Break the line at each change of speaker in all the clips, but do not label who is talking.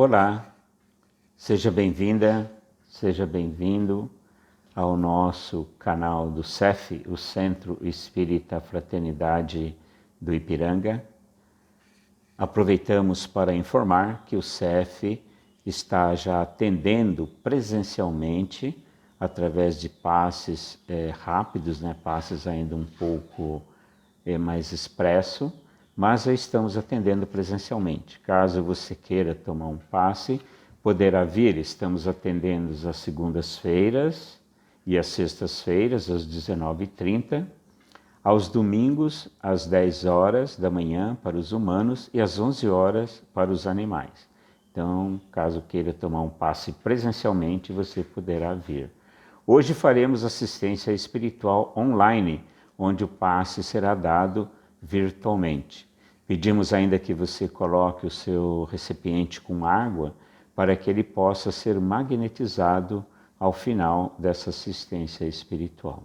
Olá, seja bem-vinda, seja bem-vindo ao nosso canal do CEF, o Centro Espírita Fraternidade do Ipiranga. Aproveitamos para informar que o CEF está já atendendo presencialmente através de passes rápidos, passes ainda um pouco mais expresso, mas já estamos atendendo presencialmente. Caso você queira tomar um passe, poderá vir. Estamos atendendo às segundas-feiras e às sextas-feiras, às 19h30, aos domingos, às 10 horas da manhã para os humanos e às 11 horas para os animais. Então, caso queira tomar um passe presencialmente, você poderá vir. Hoje faremos assistência espiritual online, onde o passe será dado virtualmente. Pedimos ainda que você coloque o seu recipiente com água para que ele possa ser magnetizado ao final dessa assistência espiritual.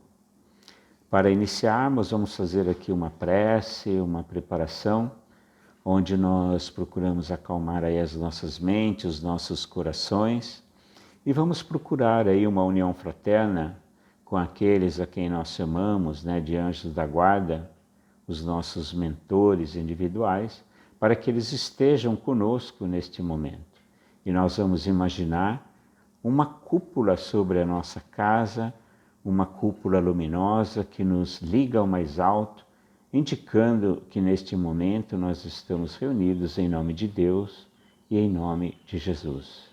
Para iniciarmos, vamos fazer aqui uma prece, uma preparação, onde nós procuramos acalmar aí as nossas mentes, os nossos corações, e vamos procurar aí uma união fraterna com aqueles a quem nós chamamos, de anjos da guarda, os nossos mentores individuais, para que eles estejam conosco neste momento. E nós vamos imaginar uma cúpula sobre a nossa casa, uma cúpula luminosa que nos liga ao mais alto, indicando que neste momento nós estamos reunidos em nome de Deus e em nome de Jesus.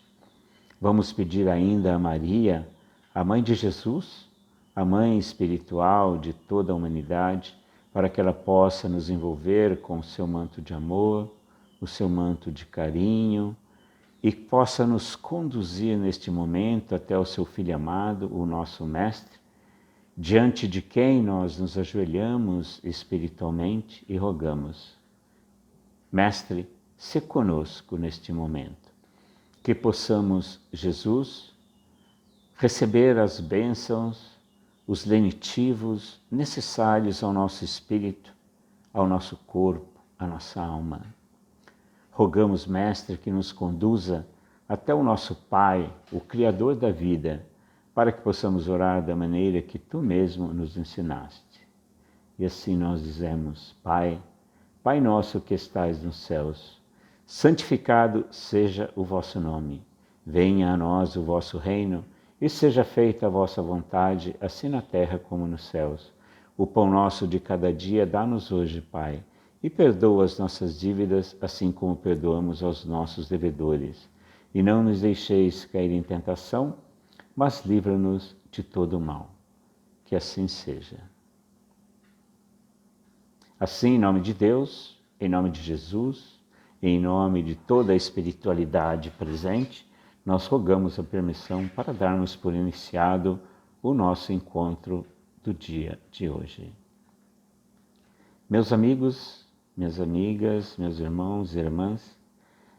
Vamos pedir ainda a Maria, a Mãe de Jesus, a Mãe espiritual de toda a humanidade, para que ela possa nos envolver com o seu manto de amor, o seu manto de carinho, e possa nos conduzir neste momento até o seu Filho amado, o nosso Mestre, diante de quem nós nos ajoelhamos espiritualmente e rogamos: Mestre, se conosco neste momento, que possamos, Jesus, receber as bênçãos, os lenitivos necessários ao nosso espírito, ao nosso corpo, à nossa alma. Rogamos, Mestre, que nos conduza até o nosso Pai, o Criador da vida, para que possamos orar da maneira que Tu mesmo nos ensinaste. E assim nós dizemos: Pai, Pai nosso que estais nos céus, santificado seja o vosso nome. Venha a nós o vosso reino, e seja feita a vossa vontade, assim na terra como nos céus. O pão nosso de cada dia dá-nos hoje, Pai, e perdoa as nossas dívidas, assim como perdoamos aos nossos devedores. E não nos deixeis cair em tentação, mas livra-nos de todo o mal. Que assim seja. Assim, em nome de Deus, em nome de Jesus, e em nome de toda a espiritualidade presente, nós rogamos a permissão para darmos por iniciado o nosso encontro do dia de hoje. Meus amigos, minhas amigas, meus irmãos e irmãs,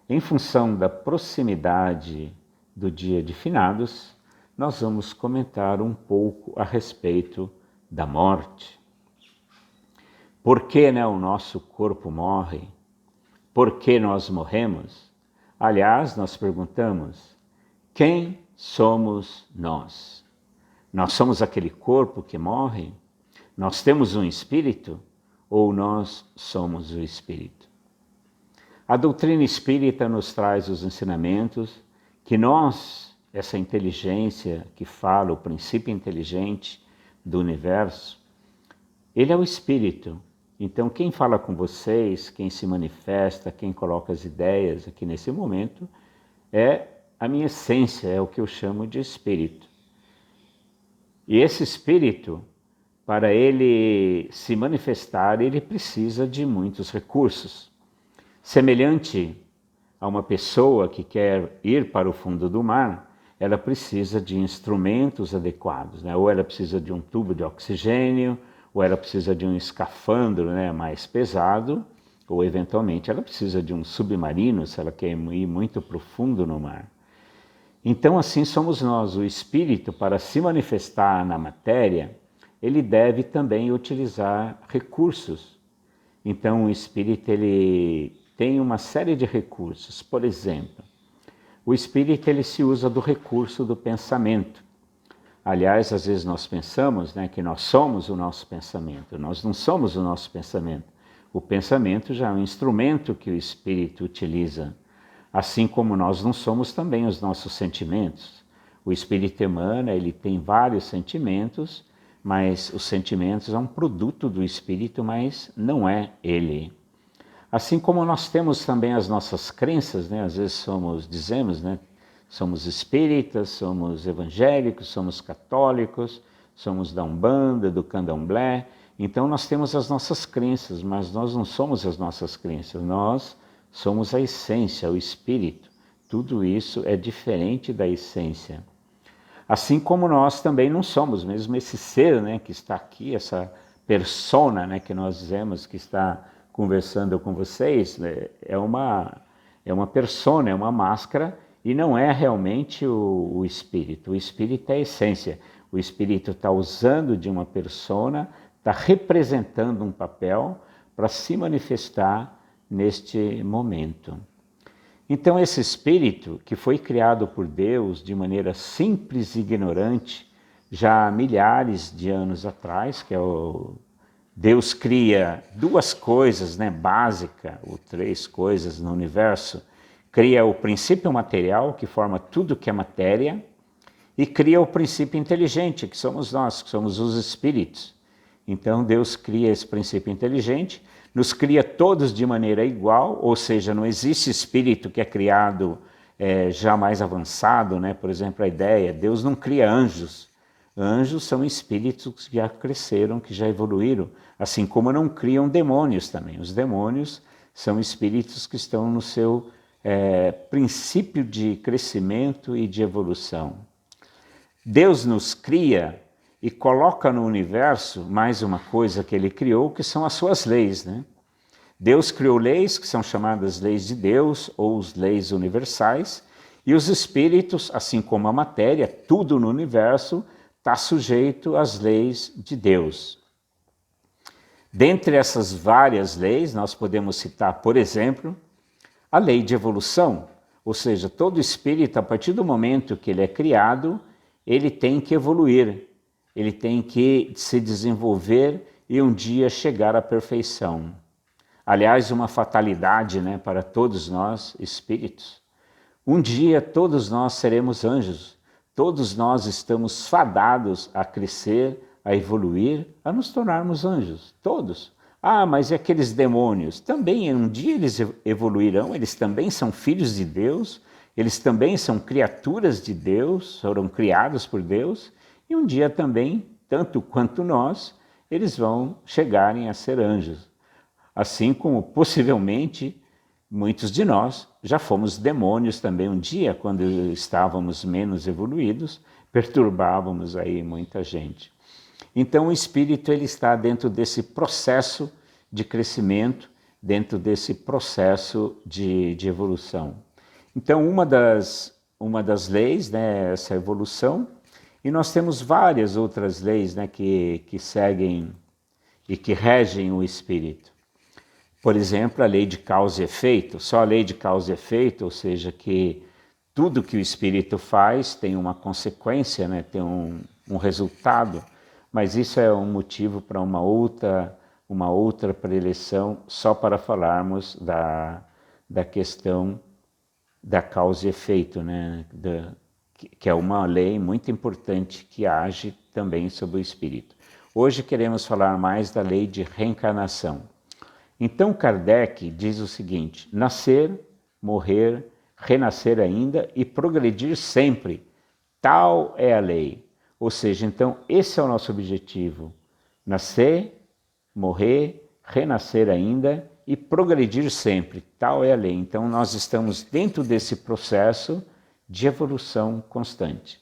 em função da proximidade do dia de finados, nós vamos comentar um pouco a respeito da morte. Por que o nosso corpo morre? Por que nós morremos? Aliás, nós perguntamos: quem somos nós? Nós somos aquele corpo que morre? Nós temos um espírito? Ou nós somos o espírito? A doutrina espírita nos traz os ensinamentos que nós, essa inteligência que fala, o princípio inteligente do universo, ele é o espírito. Então, quem fala com vocês, quem se manifesta, quem coloca as ideias aqui nesse momento, é a minha essência, é o que eu chamo de espírito. E esse espírito, para ele se manifestar, ele precisa de muitos recursos. Semelhante a uma pessoa que quer ir para o fundo do mar, ela precisa de instrumentos adequados, Ou ela precisa de um tubo de oxigênio, ou ela precisa de um escafandro mais pesado, ou eventualmente ela precisa de um submarino se ela quer ir muito profundo no mar. Então assim somos nós, o espírito, para se manifestar na matéria, ele deve também utilizar recursos. Então o espírito ele tem uma série de recursos. Por exemplo, O espírito ele se usa do recurso do pensamento. Aliás, às vezes nós pensamos, né, que nós somos o nosso pensamento. Nós não somos o nosso pensamento. O pensamento já é um instrumento que o espírito utiliza. Assim como nós não somos também os nossos sentimentos. O espírito emana, ele tem vários sentimentos, mas os sentimentos são um produto do espírito, mas não é ele. Assim como nós temos também as nossas crenças, né? Às vezes dizemos, né? Somos espíritas, somos evangélicos, somos católicos, somos da Umbanda, do Candomblé. Então nós temos as nossas crenças, mas nós não somos as nossas crenças, nós somos a essência, o espírito. Tudo isso é diferente da essência. Assim como nós também não somos, mesmo esse ser, né, que está aqui, essa persona, né, que nós dizemos que está conversando com vocês, né, é uma persona, é uma máscara e não é realmente o espírito. O espírito é a essência. O espírito está usando de uma persona, está representando um papel para se manifestar neste momento. Então esse espírito que foi criado por Deus de maneira simples e ignorante, já há milhares de anos atrás, que é Deus cria duas coisas, né, básicas, ou três coisas no universo. Cria o princípio material, que forma tudo que é matéria, e cria o princípio inteligente, que somos nós, que somos os espíritos. Então Deus cria esse princípio inteligente, nos cria todos de maneira igual, ou seja, não existe espírito que é criado já mais avançado, né? Por exemplo, a ideia, Deus não cria anjos. Anjos são espíritos que já cresceram, que já evoluíram, assim como não criam demônios também. Os demônios são espíritos que estão no seu princípio de crescimento e de evolução. Deus nos cria e coloca no universo mais uma coisa que ele criou, que são as suas leis, né? Deus criou leis que são chamadas leis de Deus ou as leis universais, e os espíritos, assim como a matéria, tudo no universo está sujeito às leis de Deus. Dentre essas várias leis, nós podemos citar, por exemplo, a lei de evolução, ou seja, todo espírito, a partir do momento que ele é criado, ele tem que evoluir. Ele tem que se desenvolver e um dia chegar à perfeição. Aliás, uma fatalidade, né, para todos nós, espíritos. Um dia todos nós seremos anjos. Todos nós estamos fadados a crescer, a evoluir, a nos tornarmos anjos. Todos. Ah, mas e aqueles demônios? Também um dia eles evoluirão, eles também são filhos de Deus, eles também são criaturas de Deus, foram criados por Deus. E um dia também, tanto quanto nós, eles vão chegarem a ser anjos. Assim como possivelmente muitos de nós já fomos demônios também um dia, quando estávamos menos evoluídos, perturbávamos aí muita gente. Então o espírito ele está dentro desse processo de crescimento, dentro desse processo de evolução. Então uma das leis, né, essa evolução. E nós temos várias outras leis, né, que seguem e que regem o espírito. Por exemplo, a lei de causa e efeito. Só a lei de causa e efeito, ou seja, que tudo que o espírito faz tem uma consequência, né, tem um resultado, mas isso é um motivo para uma outra preleção, só para falarmos da questão da causa e efeito, né, que é uma lei muito importante que age também sobre o espírito. Hoje queremos falar mais da lei de reencarnação. Então Kardec diz o seguinte: nascer, morrer, renascer ainda e progredir sempre. Tal é a lei. Ou seja, então esse é o nosso objetivo. Nascer, morrer, renascer ainda e progredir sempre. Tal é a lei. Então nós estamos dentro desse processo de evolução constante.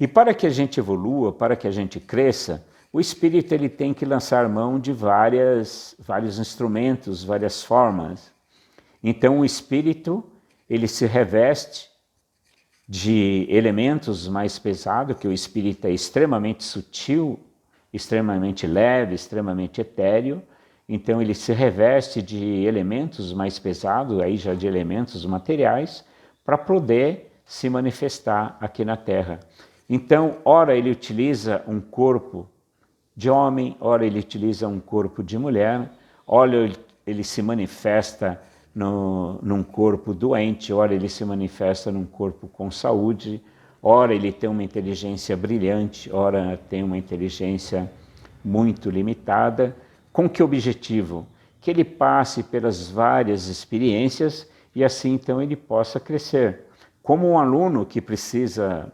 E para que a gente evolua, para que a gente cresça, o espírito ele tem que lançar mão de vários instrumentos, várias formas. Então o espírito ele se reveste de elementos mais pesados, que o espírito é extremamente sutil, extremamente leve, extremamente etéreo. Então ele se reveste de elementos mais pesados, aí já de elementos materiais, para poder se manifestar aqui na Terra. Então, ora ele utiliza um corpo de homem, ora ele utiliza um corpo de mulher, ora ele se manifesta num corpo doente, ora ele se manifesta num corpo com saúde, ora ele tem uma inteligência brilhante, ora tem uma inteligência muito limitada. Com que objetivo? Que ele passe pelas várias experiências e assim então ele possa crescer. Como um aluno que precisa,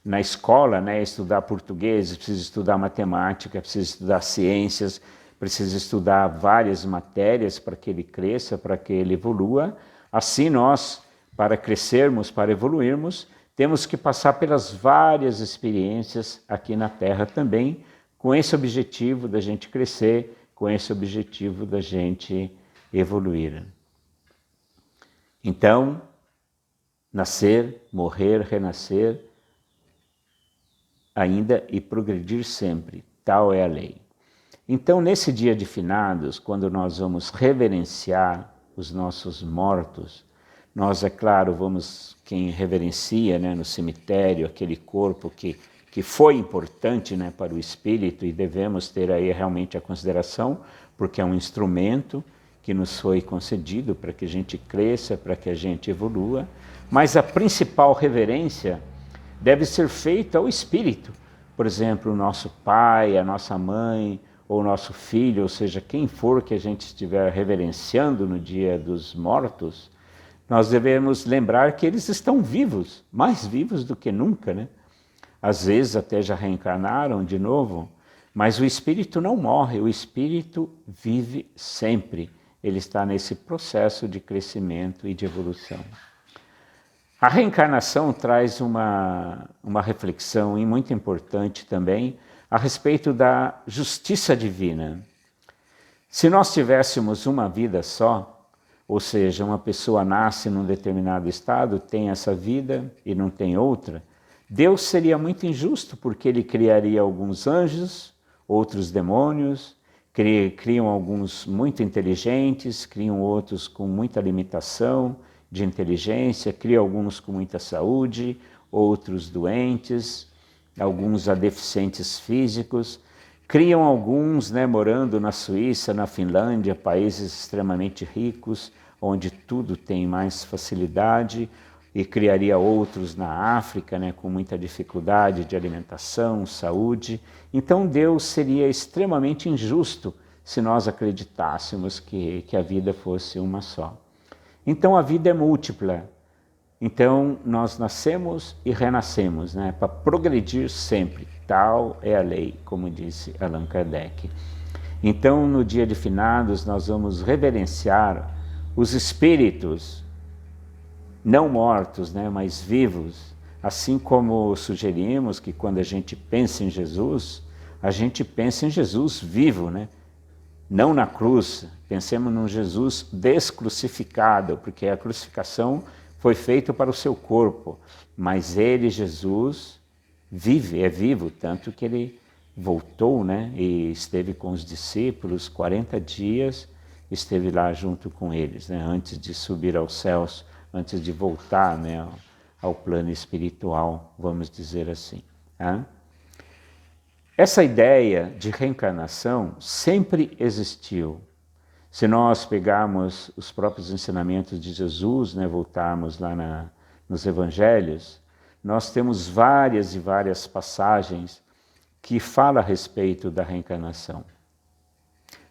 na escola, né, estudar português, precisa estudar matemática, precisa estudar ciências, precisa estudar várias matérias para que ele cresça, para que ele evolua. Assim nós, para crescermos, para evoluirmos, temos que passar pelas várias experiências aqui na Terra também, com esse objetivo da gente crescer, com esse objetivo da gente evoluir. Então, nascer, morrer, renascer, ainda e progredir sempre, tal é a lei. Então, nesse dia de finados, quando nós vamos reverenciar os nossos mortos, nós, é claro, quem reverencia, né, no cemitério, aquele corpo que foi importante, né, para o espírito, e devemos ter aí realmente a consideração, porque é um instrumento que nos foi concedido para que a gente cresça, para que a gente evolua, mas a principal reverência deve ser feita ao espírito. Por exemplo, o nosso pai, a nossa mãe, ou o nosso filho, ou seja, quem for que a gente estiver reverenciando no dia dos mortos, nós devemos lembrar que eles estão vivos, mais vivos do que nunca, né? Às vezes até já reencarnaram de novo, mas o espírito não morre, o espírito vive sempre. Ele está nesse processo de crescimento e de evolução. A reencarnação traz uma reflexão muito importante também a respeito da justiça divina. Se nós tivéssemos uma vida só, ou seja, uma pessoa nasce num determinado estado, tem essa vida e não tem outra, Deus seria muito injusto, porque ele criaria alguns anjos, outros demônios, criam alguns muito inteligentes, criam outros com muita limitação de inteligência, cria alguns com muita saúde, outros doentes, alguns a deficientes físicos, criam alguns, né, morando na Suíça, na Finlândia, países extremamente ricos, onde tudo tem mais facilidade, e criaria outros na África, né, com muita dificuldade de alimentação, saúde. Então Deus seria extremamente injusto se nós acreditássemos que a vida fosse uma só. Então a vida é múltipla. Então nós nascemos e renascemos, né, para progredir sempre. Tal é a lei, como disse Allan Kardec. Então no dia de finados nós vamos reverenciar os espíritos não mortos, né, mas vivos, assim como sugerimos que quando a gente pensa em Jesus, a gente pensa em Jesus vivo, né? Não na cruz, pensemos num Jesus descrucificado, porque a crucificação foi feita para o seu corpo, mas ele, Jesus, vive, é vivo, tanto que ele voltou, né, e esteve com os discípulos 40 dias, esteve lá junto com eles, né, antes de subir aos céus, antes de voltar, né, ao plano espiritual, vamos dizer assim. Tá? Essa ideia de reencarnação sempre existiu. Se nós pegarmos os próprios ensinamentos de Jesus, né, voltarmos lá nos evangelhos, nós temos várias e várias passagens que falam a respeito da reencarnação.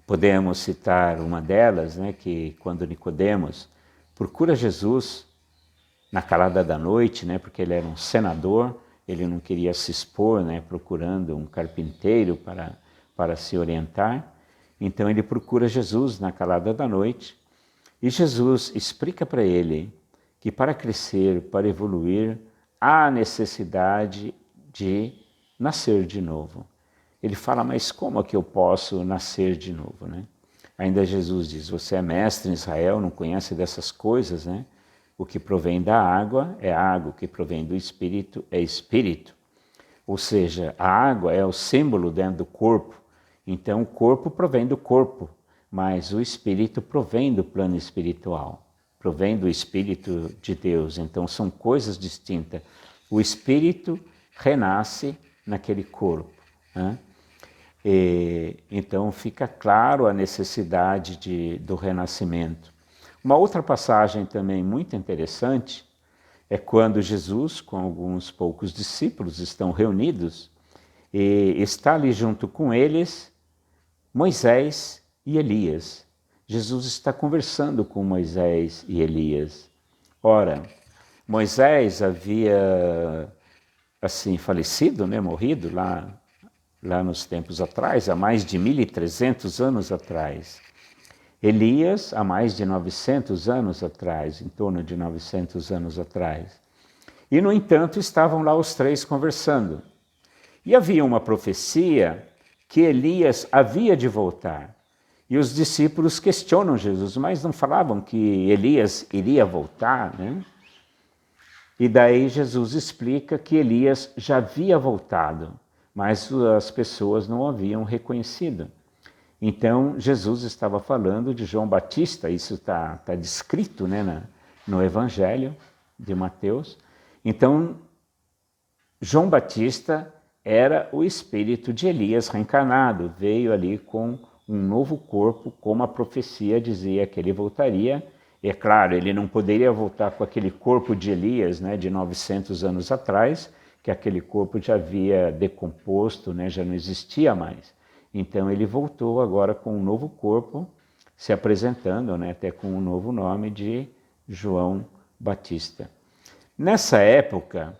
Podemos citar uma delas, né, que quando Nicodemos procura Jesus na calada da noite, né, porque ele era um senador, ele não queria se expor, né, procurando um carpinteiro para se orientar. Então ele procura Jesus na calada da noite e Jesus explica para ele que para crescer, para evoluir, há necessidade de nascer de novo. Ele fala, mas como é que eu posso nascer de novo, né? Ainda Jesus diz, você é mestre em Israel, não conhece dessas coisas, né? O que provém da água é água, o que provém do espírito é espírito. Ou seja, a água é o símbolo dentro do corpo. Então o corpo provém do corpo, mas o espírito provém do plano espiritual. provém do Espírito de Deus, então são coisas distintas. O Espírito renasce naquele corpo, né? Então fica claro a necessidade do renascimento. Uma outra passagem também muito interessante é quando Jesus, com alguns poucos discípulos, estão reunidos e está ali junto com eles Moisés e Elias. Jesus está conversando com Moisés e Elias. Ora, Moisés havia assim falecido, né, morrido lá nos tempos atrás, há mais de 1.300 anos atrás. Elias, há mais de 900 anos atrás, em torno de 900 anos atrás. E, no entanto, estavam lá os três conversando. E havia uma profecia que Elias havia de voltar. E os discípulos questionam Jesus, mas não falavam que Elias iria voltar, né? E daí Jesus explica que Elias já havia voltado, mas as pessoas não o haviam reconhecido. Então, Jesus estava falando de João Batista, isso está descrito, né, no Evangelho de Mateus. Então, João Batista era o espírito de Elias reencarnado, veio ali com um novo corpo, como a profecia dizia que ele voltaria. E é claro, ele não poderia voltar com aquele corpo de Elias, né, de 900 anos atrás, que aquele corpo já havia decomposto, né, já não existia mais. Então ele voltou agora com um novo corpo, se apresentando, né, até com um novo nome de João Batista. Nessa época,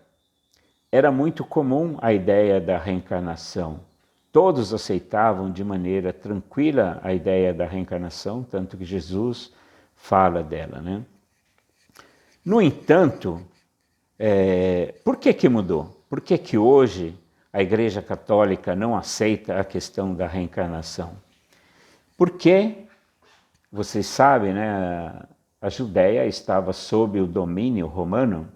era muito comum a ideia da reencarnação. Todos aceitavam de maneira tranquila a ideia da reencarnação, tanto que Jesus fala dela, né? No entanto, por que mudou? Por que hoje a Igreja Católica não aceita a questão da reencarnação? Porque, vocês sabem, né, a Judéia estava sob o domínio romano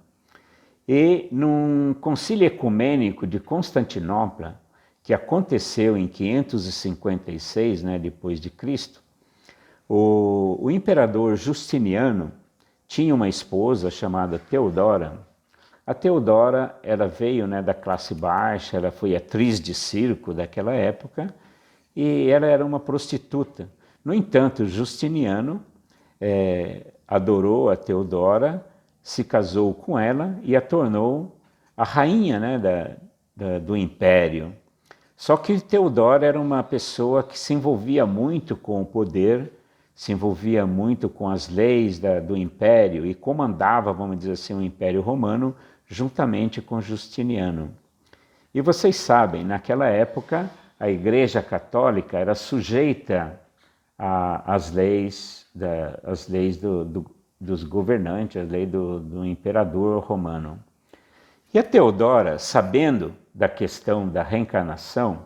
e num concílio ecumênico de Constantinopla, que aconteceu em 556, né, depois de Cristo, o imperador Justiniano tinha uma esposa chamada Teodora. A Teodora, ela veio, né, da classe baixa, ela foi atriz de circo daquela época e ela era uma prostituta. No entanto, Justiniano adorou a Teodora, se casou com ela e a tornou a rainha, né, do império. Só que Teodora era uma pessoa que se envolvia muito com o poder, se envolvia muito com as leis do império e comandava, vamos dizer assim, o Império Romano juntamente com Justiniano. E vocês sabem, naquela época, a Igreja Católica era sujeita às leis, dos governantes, as leis do imperador romano. E a Teodora, sabendo da questão da reencarnação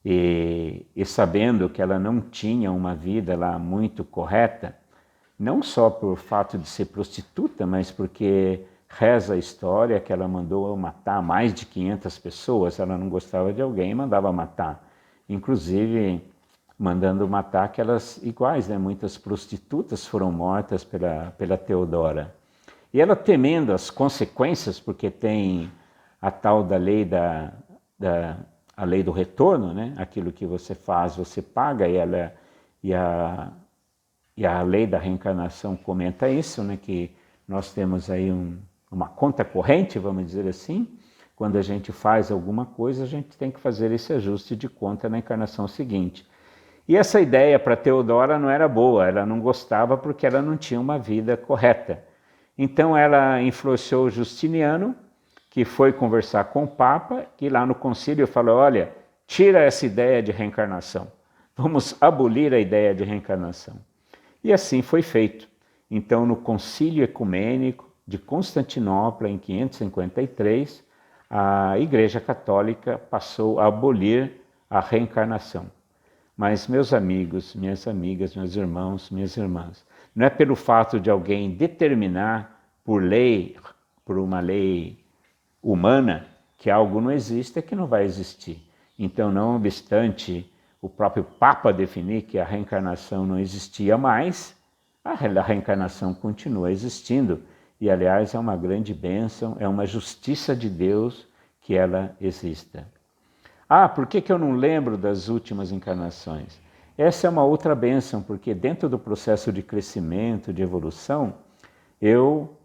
e sabendo que ela não tinha uma vida lá muito correta, não só por fato de ser prostituta, mas porque reza a história que ela mandou matar mais de 500 pessoas, ela não gostava de alguém e mandava matar. Inclusive, mandando matar aquelas iguais, né? Muitas prostitutas foram mortas pela Teodora. E ela temendo as consequências, porque tem a tal da lei a lei do retorno, né? Aquilo que você faz, você paga, e a lei da reencarnação comenta isso, né? Que nós temos aí uma conta corrente, vamos dizer assim. Quando a gente faz alguma coisa, a gente tem que fazer esse ajuste de conta na encarnação seguinte. E essa ideia para Teodora não era boa, ela não gostava porque ela não tinha uma vida correta. Então ela influenciou Justiniano, que foi conversar com o Papa, que lá no concílio falou, olha, tira essa ideia de reencarnação, vamos abolir a ideia de reencarnação. E assim foi feito. Então no concílio ecumênico de Constantinopla, em 553, a Igreja Católica passou a abolir a reencarnação. Mas, meus amigos, minhas amigas, meus irmãos, minhas irmãs, não é pelo fato de alguém determinar por uma lei humana, que algo não existe, que não vai existir. Então, não obstante o próprio Papa definir que a reencarnação não existia mais, a reencarnação continua existindo. E, aliás, é uma grande bênção, é uma justiça de Deus que ela exista. Ah, por que eu não lembro das últimas encarnações? Essa é uma outra bênção, porque dentro do processo de crescimento, de evolução, eu,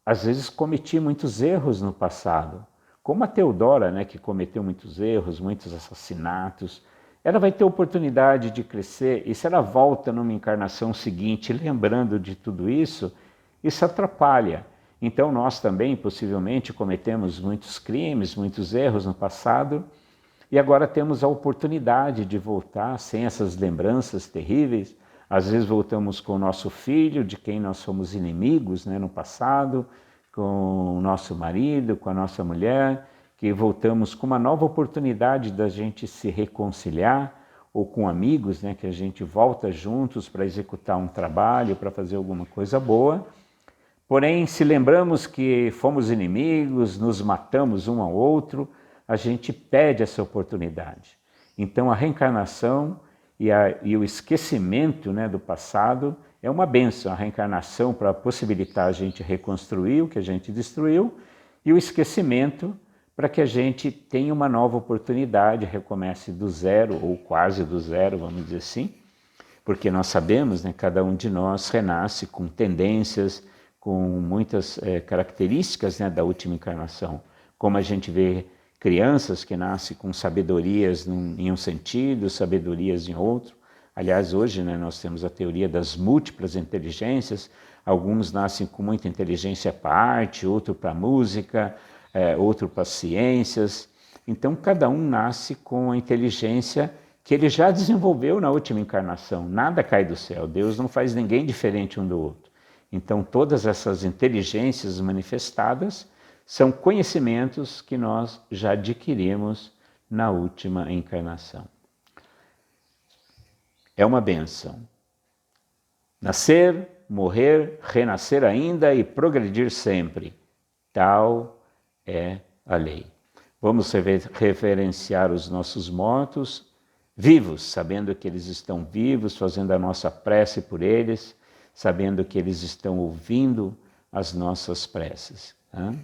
às vezes, cometi muitos erros no passado. Como a Teodora, né, que cometeu muitos erros, muitos assassinatos, ela vai ter oportunidade de crescer, e se ela volta numa encarnação seguinte, lembrando de tudo isso atrapalha. Então nós também, possivelmente, cometemos muitos crimes, muitos erros no passado, e agora temos a oportunidade de voltar sem essas lembranças terríveis. Às vezes voltamos com o nosso filho, de quem nós somos inimigos, né, no passado, com o nosso marido, com a nossa mulher, que voltamos com uma nova oportunidade da gente se reconciliar, ou com amigos, né, que a gente volta juntos para executar um trabalho, para fazer alguma coisa boa. Porém, se lembramos que fomos inimigos, nos matamos um ao outro, a gente perde essa oportunidade. Então a reencarnação e o esquecimento, né, do passado é uma bênção. A reencarnação para possibilitar a gente reconstruir o que a gente destruiu, e o esquecimento para que a gente tenha uma nova oportunidade, recomece do zero, ou quase do zero, vamos dizer assim, porque nós sabemos, né, cada um de nós renasce com tendências, com muitas características, né, da última encarnação. Como a gente vê crianças que nascem com sabedorias em um sentido, sabedorias em outro. Aliás, hoje, né, nós temos a teoria das múltiplas inteligências. Alguns nascem com muita inteligência para a arte, outro para a música, outro para as ciências. Então, cada um nasce com a inteligência que ele já desenvolveu na última encarnação. Nada cai do céu. Deus não faz ninguém diferente um do outro. Então, todas essas inteligências manifestadas são conhecimentos que nós já adquirimos na última encarnação. É uma bênção. Nascer, morrer, renascer ainda e progredir sempre. Tal é a lei. Vamos reverenciar os nossos mortos vivos, sabendo que eles estão vivos, fazendo a nossa prece por eles, sabendo que eles estão ouvindo as nossas preces. Né?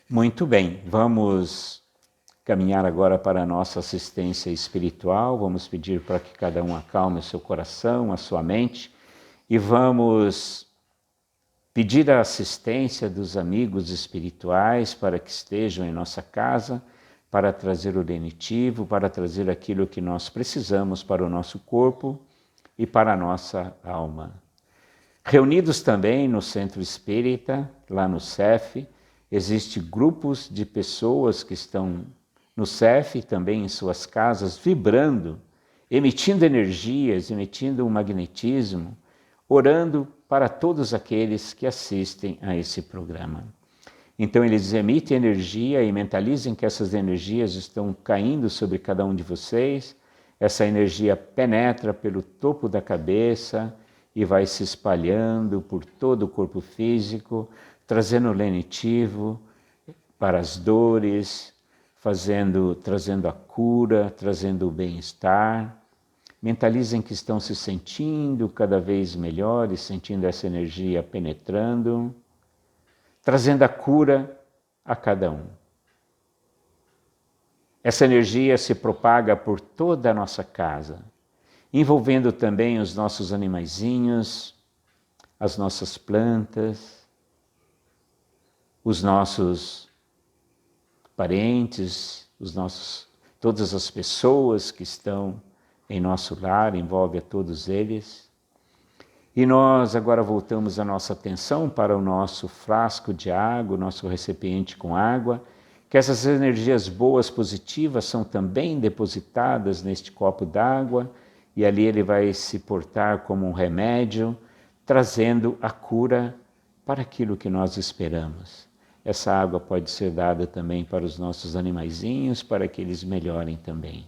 Muito bem, vamos caminhar agora para a nossa assistência espiritual. Vamos pedir para que cada um acalme o seu coração, a sua mente, e vamos pedir a assistência dos amigos espirituais para que estejam em nossa casa, para trazer o lenitivo, para trazer aquilo que nós precisamos para o nosso corpo e para a nossa alma. Reunidos também no Centro Espírita, lá no CEF, existem grupos de pessoas que estão no CEF, também em suas casas, vibrando, emitindo energias, emitindo um magnetismo, orando para todos aqueles que assistem a esse programa. Então eles emitem energia e mentalizem que essas energias estão caindo sobre cada um de vocês. Essa energia penetra pelo topo da cabeça e vai se espalhando por todo o corpo físico, trazendo lenitivo para as dores, trazendo a cura, trazendo o bem-estar. Mentalizem que estão se sentindo cada vez melhores, sentindo essa energia penetrando, trazendo a cura a cada um. Essa energia se propaga por toda a nossa casa, envolvendo também os nossos animaizinhos, as nossas plantas, os nossos parentes, todas as pessoas que estão em nosso lar, envolve a todos eles. E nós agora voltamos a nossa atenção para o nosso frasco de água, o nosso recipiente com água, que essas energias boas, positivas, são também depositadas neste copo d'água, e ali ele vai se portar como um remédio, trazendo a cura para aquilo que nós esperamos. Essa água pode ser dada também para os nossos animaizinhos, para que eles melhorem também.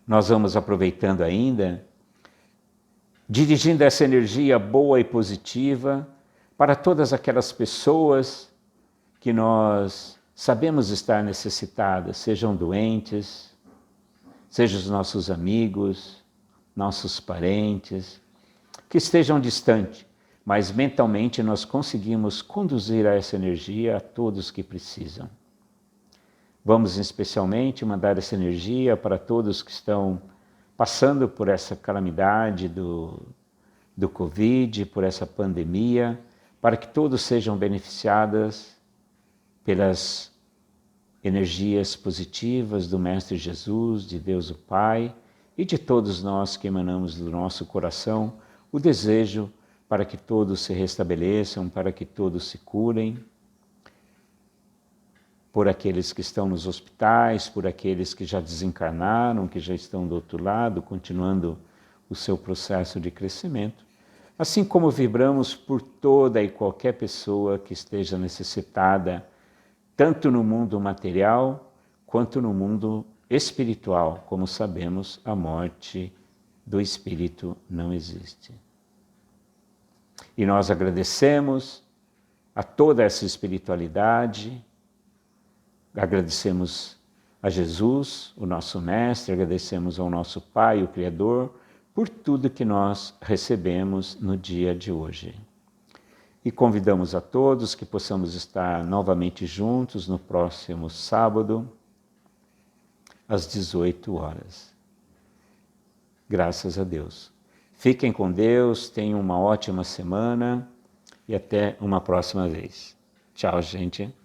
Nós vamos aproveitando ainda, dirigindo essa energia boa e positiva para todas aquelas pessoas que nós sabemos estar necessitadas, sejam doentes, sejam os nossos amigos, nossos parentes, que estejam distantes, mas mentalmente nós conseguimos conduzir essa energia a todos que precisam. Vamos especialmente mandar essa energia para todos que estão passando por essa calamidade do Covid, por essa pandemia, para que todos sejam beneficiados pelas energias positivas do Mestre Jesus, de Deus o Pai e de todos nós que emanamos do nosso coração o desejo para que todos se restabeleçam, para que todos se curem, por aqueles que estão nos hospitais, por aqueles que já desencarnaram, que já estão do outro lado, continuando o seu processo de crescimento, assim como vibramos por toda e qualquer pessoa que esteja necessitada, tanto no mundo material quanto no mundo espiritual. Como sabemos, a morte do espírito não existe. E nós agradecemos a toda essa espiritualidade, agradecemos a Jesus, o nosso Mestre, agradecemos ao nosso Pai, o Criador, por tudo que nós recebemos no dia de hoje. E convidamos a todos que possamos estar novamente juntos no próximo sábado, às 18 horas. Graças a Deus. Fiquem com Deus, tenham uma ótima semana e até uma próxima vez. Tchau, gente.